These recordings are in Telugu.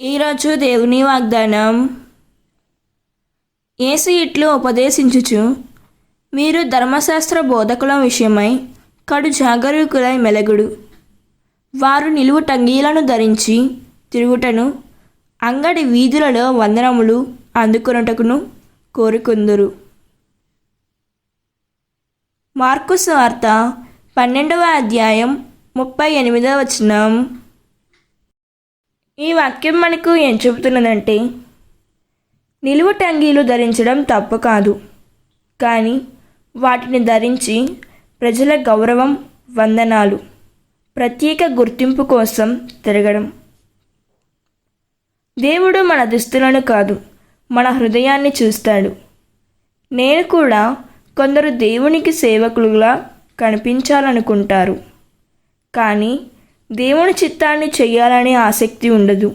ఈరోజు దేవుని వాగ్దానం. యేసు ఇట్లు ఉపదేశించుచు, మీరు ధర్మశాస్త్ర బోధకుల విషయమై కడు జాగరూకులై మెలగుడు. వారు నిలువు టంగీలను ధరించి తిరుగుటను, అంగడి వీధులలో వందనములు అందుకొనుటకును కోరుకుందురు. మార్కు సువార్త 12వ అధ్యాయం 38వ వచనం. ఈ వాక్యం మనకు ఏం చెబుతున్నదంటే, నిలువు టంగీలు ధరించడం తప్పు కాదు, కానీ వాటిని ధరించి ప్రజల గౌరవం, వందనాలు, ప్రత్యేక గుర్తింపు కోసం తిరగడం. దేవుడు మన దుస్తులను కాదు, మన హృదయాన్ని చూస్తాడు. నేను కూడా కొందరు దేవునికి సేవకులుగా కనిపించాలనుకుంటారు, కానీ దేవుని చిత్తాన్ని చెయ్యాలనే ఆసక్తి ఉండదు.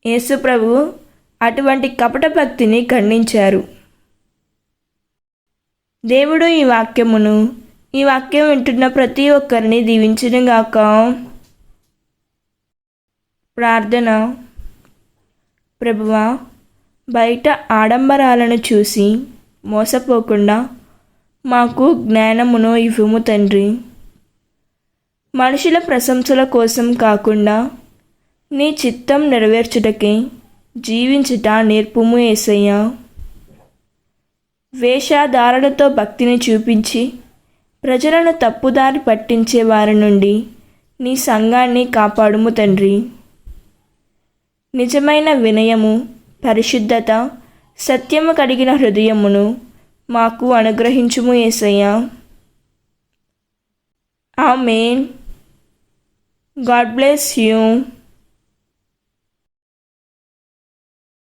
యేసు ప్రభువు అటువంటి కపట భక్తిని ఖండించారు. దేవుడు ఈ వాక్యం వింటున్న ప్రతి ఒక్కరిని దీవించునుగాక. ప్రార్థన. ప్రభువా, బయట ఆడంబరాలను చూసి మోసపోకుండా మాకు జ్ఞానమును ఇవ్వుము తండ్రి. మనుషుల ప్రశంసల కోసం కాకుండా నీ చిత్తం నెరవేర్చుటకే జీవించుట నేర్పుము యేసయ్యా. వేషధారణతో భక్తిని చూపించి ప్రజలను తప్పుదారి పట్టించే వారి నుండి నీ సంఘాన్ని కాపాడుము తండ్రి. నిజమైన వినయము, పరిశుద్ధత, సత్యము కలిగిన హృదయమును మాకు అనుగ్రహించుము యేసయ్యా. ఆమేన్. God bless you.